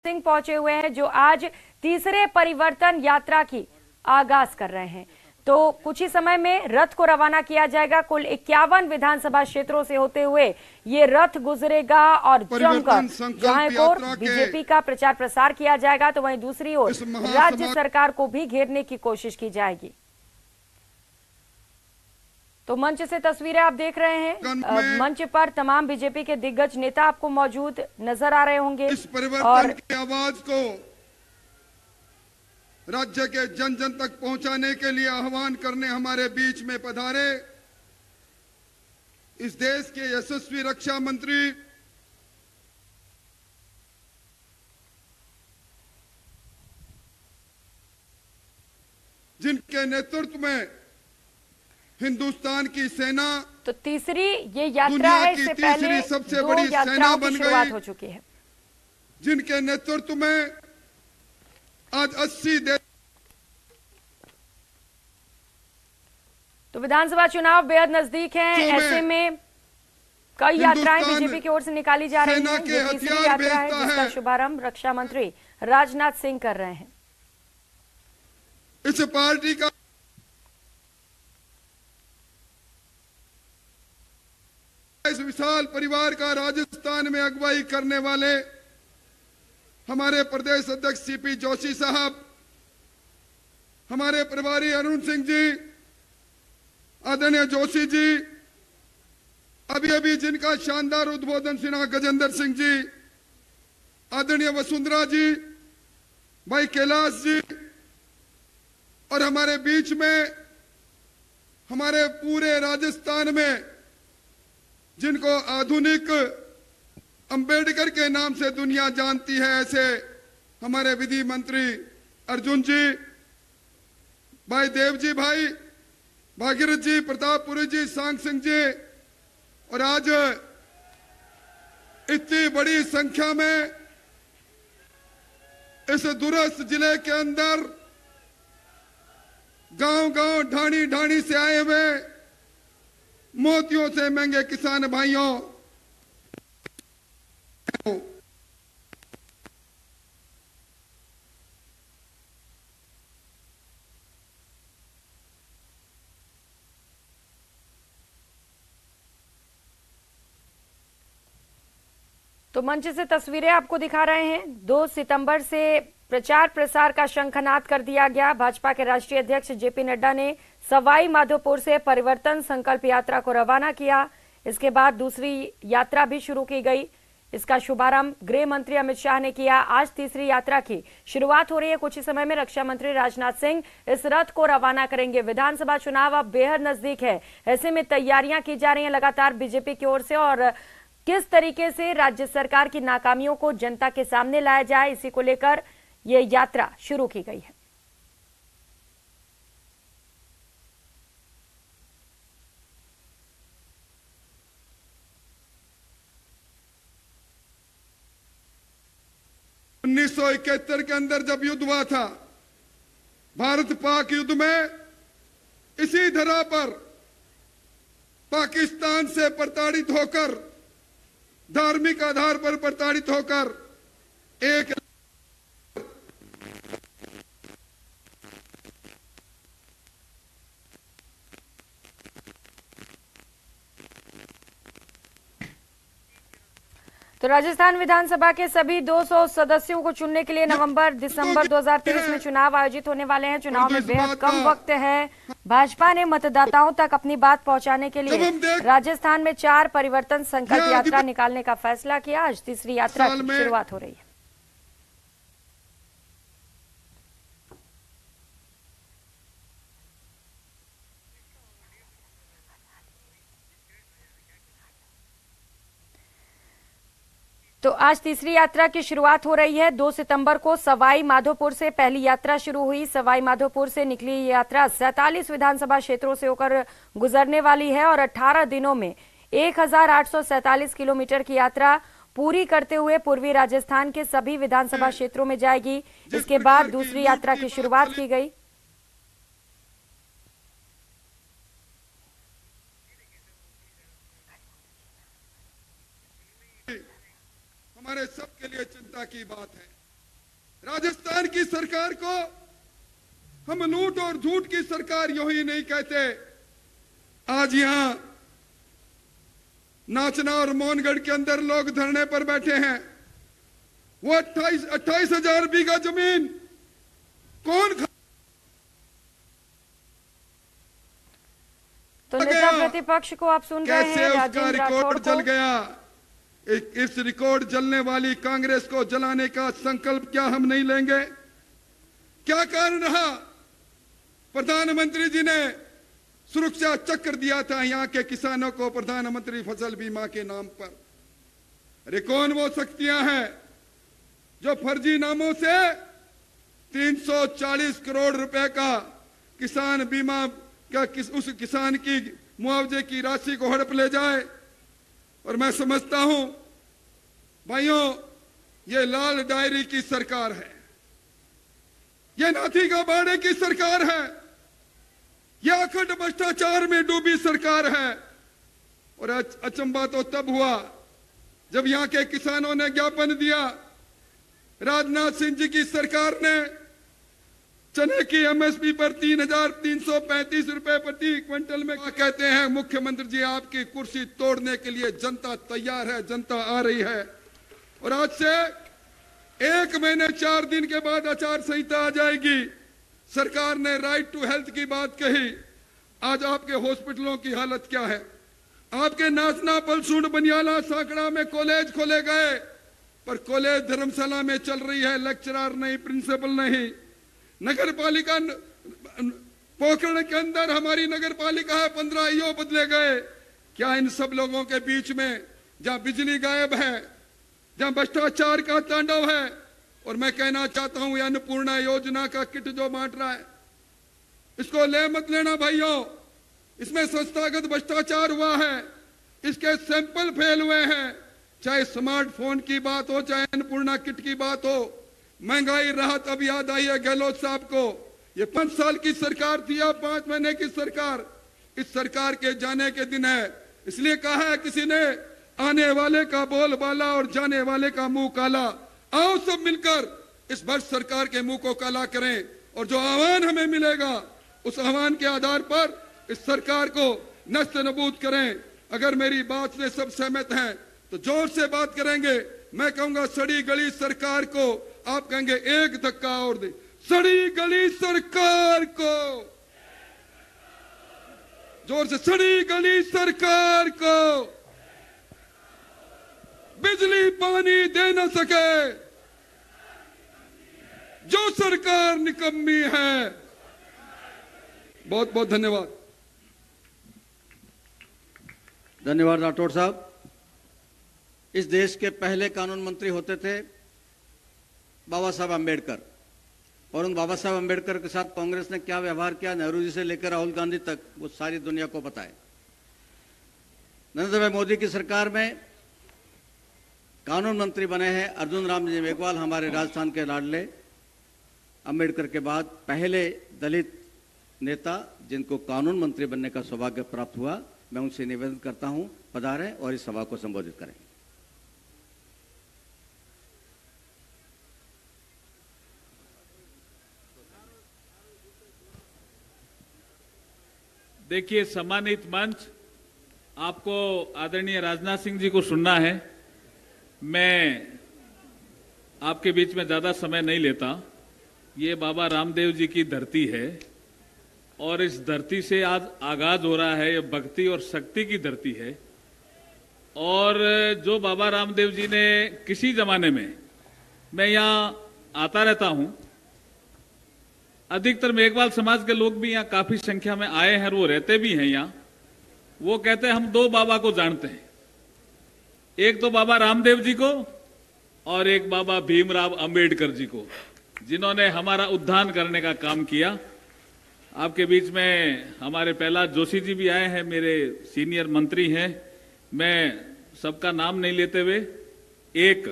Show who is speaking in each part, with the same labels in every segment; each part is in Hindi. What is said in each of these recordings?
Speaker 1: सिंह पहुंचे हुए हैं, जो आज तीसरे परिवर्तन यात्रा की आगाज कर रहे हैं। तो कुछ ही समय में रथ को रवाना किया जाएगा। कुल 51 विधानसभा क्षेत्रों से होते हुए ये रथ गुजरेगा और जमकर जहां को बीजेपी का प्रचार प्रसार किया जाएगा, तो वहीं दूसरी ओर राज्य सरकार को भी घेरने की कोशिश की जाएगी। तो मंच से तस्वीरें आप देख रहे हैं। मंच पर तमाम बीजेपी के दिग्गज नेता आपको मौजूद नजर आ रहे होंगे।
Speaker 2: इस परिवर्तन की आवाज को राज्य के जन जन तक पहुंचाने के लिए आह्वान करने हमारे बीच में पधारे इस देश के यशस्वी रक्षा मंत्री जिनके नेतृत्व में हिंदुस्तान की सेना
Speaker 1: तो तीसरी ये यात्रा है। इससे पहले
Speaker 2: सबसे बड़ी सेना बन गई
Speaker 1: हो चुकी है,
Speaker 2: जिनके नेतृत्व में आज 80 देश।
Speaker 1: तो विधानसभा चुनाव बेहद नजदीक हैं, ऐसे में कई यात्राएं बीजेपी की ओर से निकाली जा रही हैं। ये तीसरी यात्रा है जिसका शुभारंभ रक्षा मंत्री राजनाथ सिंह कर रहे हैं।
Speaker 2: इस पार्टी का इस विशाल परिवार का राजस्थान में अगुवाई करने वाले हमारे प्रदेश अध्यक्ष सीपी जोशी साहब, हमारे प्रभारी अरुण सिंह जी, आदरणीय जोशी जी, अभी अभी जिनका शानदार उद्बोधन सुना गजेंद्र सिंह जी, आदरणीय वसुंधरा जी, भाई कैलाश जी, और हमारे बीच में हमारे पूरे राजस्थान में जिनको आधुनिक अंबेडकर के नाम से दुनिया जानती है, ऐसे हमारे विधि मंत्री अर्जुन जी, भाई देवजी भाई, भागीरथ जी, प्रतापपुरी जी, सांग सिंह जी, और आज इतनी बड़ी संख्या में इस दूरस्थ जिले के अंदर गांव-गांव, ढाणी-ढाणी से आए हुए मोतियों से महंगे किसान भाइयों,
Speaker 1: तो मंच से तस्वीरें आपको दिखा रहे हैं। 2 सितंबर से प्रचार प्रसार का शंखनाद कर दिया गया। भाजपा के राष्ट्रीय अध्यक्ष जेपी नड्डा ने सवाई माधोपुर से परिवर्तन संकल्प यात्रा को रवाना किया। इसके बाद दूसरी यात्रा भी शुरू की गई। इसका शुभारंभ गृह मंत्री अमित शाह ने किया। आज तीसरी यात्रा की शुरुआत हो रही है। कुछ ही समय में रक्षा मंत्री राजनाथ सिंह इस रथ को रवाना करेंगे। विधानसभा चुनाव अब बेहद नजदीक है, ऐसे में तैयारियां की जा रही हैं लगातार बीजेपी की ओर से, और किस तरीके से राज्य सरकार की नाकामियों को जनता के सामने लाया जाए, इसी को लेकर ये यात्रा शुरू की गई है।
Speaker 2: उन्नीस के अंदर जब युद्ध हुआ था, भारत पाक युद्ध में, इसी धरा पर पाकिस्तान से प्रताड़ित होकर, धार्मिक आधार पर प्रताड़ित होकर एक
Speaker 1: तो राजस्थान विधानसभा के सभी 200 सदस्यों को चुनने के लिए नवंबर-दिसंबर 2023 में चुनाव आयोजित होने वाले हैं। चुनाव में बेहद कम वक्त है। भाजपा ने मतदाताओं तक अपनी बात पहुंचाने के लिए राजस्थान में 4 परिवर्तन संकल्प यात्रा निकालने का फैसला किया। आज तीसरी यात्रा की शुरुआत हो रही है। तो आज तीसरी यात्रा की शुरुआत हो रही है। 2 सितंबर को सवाई माधोपुर से पहली यात्रा शुरू हुई। सवाई माधोपुर से निकली ये यात्रा 47 विधानसभा क्षेत्रों से होकर गुजरने वाली है और 18 दिनों में 1847 किलोमीटर की यात्रा पूरी करते हुए पूर्वी राजस्थान के सभी विधानसभा क्षेत्रों में जाएगी। इसके बाद दूसरी यात्रा की शुरुआत की गई।
Speaker 2: हमारे सबके लिए चिंता की बात है। राजस्थान की सरकार को हम लूट और झूठ की सरकार यूं ही नहीं कहते। आज यहां नाचना और मोहनगढ़ के अंदर लोग धरने पर बैठे हैं। वो 28,000 बीघा जमीन कौन
Speaker 1: तो नेता प्रतिपक्ष को आप सुन रहे हैं,
Speaker 2: कैसे उसका
Speaker 1: राजेंद्र
Speaker 2: रिकॉर्ड
Speaker 1: राठौड़
Speaker 2: जल
Speaker 1: को।
Speaker 2: गया। इस रिकॉर्ड जलने वाली कांग्रेस को जलाने का संकल्प क्या हम नहीं लेंगे? क्या कारण रहा? प्रधानमंत्री जी ने सुरक्षा चक्र दिया था यहां के किसानों को, प्रधानमंत्री फसल बीमा के नाम पर। अरे कौन वो शक्तियां हैं जो फर्जी नामों से 340 करोड़ रुपए का किसान बीमा का उस किसान की मुआवजे की राशि को हड़प ले जाए? और मैं समझता हूं भाइयों, ये लाल डायरी की सरकार है, ये नाथी का बाड़े की सरकार है, यह अखंड भ्रष्टाचार में डूबी सरकार है। और अचंबा तो तब हुआ जब यहां के किसानों ने ज्ञापन दिया। राजनाथ सिंह जी की सरकार ने चने की एमएसपी पर 3,335 रुपए प्रति क्विंटल में कहते हैं मुख्यमंत्री जी आपकी कुर्सी तोड़ने के लिए जनता तैयार है, जनता आ रही है। और आज से 1 महीने 4 दिन के बाद आचार संहिता आ जाएगी। सरकार ने राइट टू हेल्थ की बात कही। आज आपके हॉस्पिटलों की हालत क्या है? आपके नाचना, पलसूड़, बनियाला, सांकड़ा में कॉलेज खोले गए, पर कॉलेज धर्मशाला में चल रही है, लेक्चरर नहीं, प्रिंसिपल नहीं। नगर पालिका पोखरण के अंदर हमारी नगर पालिका है, 15 ईओ बदले गए। क्या इन सब लोगों के बीच में जहां बिजली गायब है, जहां भ्रष्टाचार का तांडव है, और मैं कहना चाहता हूं अन्नपूर्णा योजना का किट जो बांट रहा है, इसको ले मत लेना भाइयों। इसमें संस्थागत भ्रष्टाचार हुआ है, इसके सैंपल फेल हुए हैं। चाहे स्मार्टफोन की बात हो, चाहे अन्नपूर्णा किट की बात हो, महंगाई राहत अब याद आई है गहलोत साहब को। ये 5 साल की सरकार थी, अब 5 महीने की सरकार। इस सरकार के जाने के दिन है, इसलिए कहा है किसी ने, आने वाले का बोल बाला और जाने वाले का मुंह काला। आओ सब मिलकर इस भ्रष्ट सरकार के मुंह को काला करें, और जो आह्वान हमें मिलेगा उस आह्वान के आधार पर इस सरकार को नष्ट नबूद करें। अगर मेरी बात से सब सहमत हैं तो जोर से बात करेंगे। मैं कहूंगा सड़ी गली सरकार को, आप कहेंगे एक धक्का और दे। सड़ी गली सरकार को, जोर से, सड़ी गली सरकार को बिजली पानी दे न सके जो सरकार निकम्मी है। बहुत बहुत धन्यवाद।
Speaker 3: धन्यवाद राठौड़ साहब। इस देश के पहले कानून मंत्री होते थे बाबा साहब अम्बेडकर, और उन बाबा साहब अम्बेडकर के साथ कांग्रेस ने क्या व्यवहार किया, नेहरू जी से लेकर राहुल गांधी तक, वो सारी दुनिया को पता है। नरेंद्र भाई मोदी की सरकार में कानून मंत्री बने हैं अर्जुन राम जी मेघवाल, हमारे राजस्थान के लाडले। अम्बेडकर के बाद पहले दलित नेता जिनको कानून मंत्री बनने का सौभाग्य प्राप्त हुआ। मैं उनसे निवेदन करता हूं पधारें और इस सभा को संबोधित करें।
Speaker 4: देखिए, सम्मानित मंच, आपको आदरणीय राजनाथ सिंह जी को सुनना है। मैं आपके बीच में ज्यादा समय नहीं लेता। ये बाबा रामदेव जी की धरती है, और इस धरती से आज आगाज हो रहा है। ये भक्ति और शक्ति की धरती है। और जो बाबा रामदेव जी ने किसी जमाने में, मैं यहां आता रहता हूं, अधिकतर मेघवाल समाज के लोग भी यहां काफी संख्या में आए हैं और वो रहते भी हैं यहां। वो कहते हैं हम 2 बाबा को जानते हैं, एक तो बाबा रामदेव जी को और एक बाबा भीमराव अंबेडकर जी को, जिन्होंने हमारा उद्धार करने का काम किया। आपके बीच में हमारे प्रहलाद जोशी जी भी आए हैं, मेरे सीनियर मंत्री हैं। मैं सबका नाम नहीं लेते हुए एक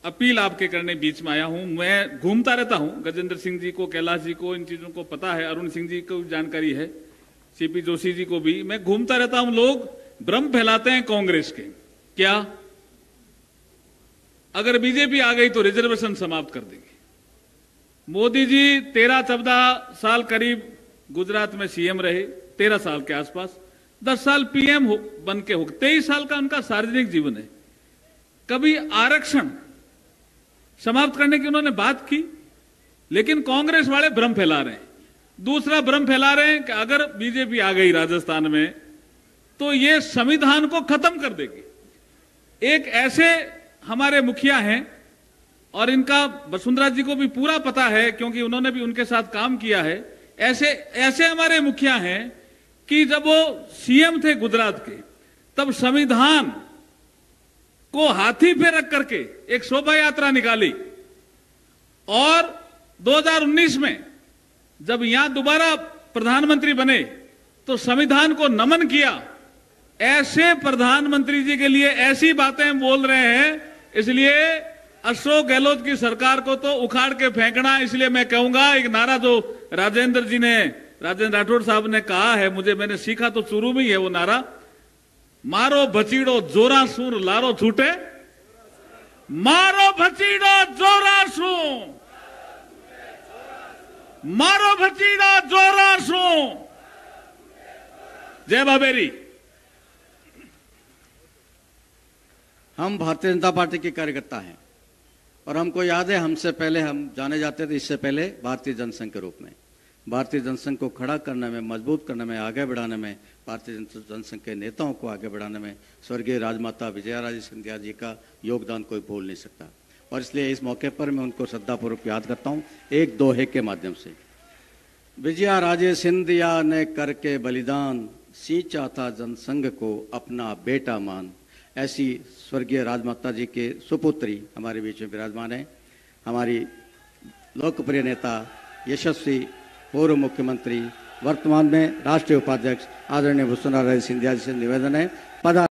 Speaker 4: अपील आपके करने बीच में आया हूं। मैं घूमता रहता हूं, गजेंद्र सिंह जी को, कैलाश जी को इन चीजों को पता है, अरुण सिंह जी को जानकारी है, सीपी जोशी जी को भी। मैं घूमता रहता हूं, लोग भ्रम फैलाते हैं कांग्रेस के। क्या अगर बीजेपी आ गई तो रिजर्वेशन समाप्त कर देगी। मोदी जी 13-14 साल करीब गुजरात में सीएम रहे, 13 साल के आसपास, 10 साल पीएम बन के हो, 23 साल का उनका सार्वजनिक जीवन है। कभी आरक्षण समाप्त करने की उन्होंने बात की, लेकिन कांग्रेस वाले भ्रम फैला रहे हैं। दूसरा भ्रम फैला रहे हैं कि अगर बीजेपी आ गई राजस्थान में तो ये संविधान को खत्म कर देगी। एक ऐसे हमारे मुखिया हैं, और इनका वसुंधरा जी को भी पूरा पता है क्योंकि उन्होंने भी उनके साथ काम किया है। ऐसे हमारे मुखिया हैं कि जब वो सीएम थे गुजरात के, तब संविधान को हाथी पे रख करके एक शोभा यात्रा निकाली, और 2019 में जब यहां दोबारा प्रधानमंत्री बने तो संविधान को नमन किया। ऐसे प्रधानमंत्री जी के लिए ऐसी बातें बोल रहे हैं, इसलिए अशोक गहलोत की सरकार को तो उखाड़ के फेंकना। इसलिए मैं कहूंगा, एक नारा जो राजेंद्र राठौड़ साहब ने कहा है, मैंने सीखा तो शुरू में ही है वो नारा, मारो भचीड़ो जोरा सूर लारो छूटे, मारो भचीड़ो जोरा सू, मारो भचीड़ा जोरा सू। जय बाबेरी।
Speaker 3: हम भारतीय जनता पार्टी के कार्यकर्ता हैं और हमको याद है, हमसे पहले हम जाने जाते थे, इससे पहले भारतीय जनसंघ के रूप में। भारतीय जनसंघ को खड़ा करने में, मजबूत करने में, आगे बढ़ाने में, भारतीय जनसंघ के नेताओं को आगे बढ़ाने में स्वर्गीय राजमाता विजया राजे सिंधिया जी का योगदान कोई भूल नहीं सकता। और इसलिए इस मौके पर मैं उनको श्रद्धापूर्वक याद करता हूं एक दोहे के माध्यम से। विजया राजे सिंधिया ने करके बलिदान, सींचा था जनसंघ को अपना बेटा मान। ऐसी स्वर्गीय राजमाता जी के सुपुत्री हमारे बीच में विराजमान है। हमारी लोकप्रिय नेता, यशस्वी पूर्व मुख्यमंत्री, वर्तमान में राष्ट्रीय उपाध्यक्ष आदरणीय वसुंधरा राजे सिंधिया जी से निवेदन है,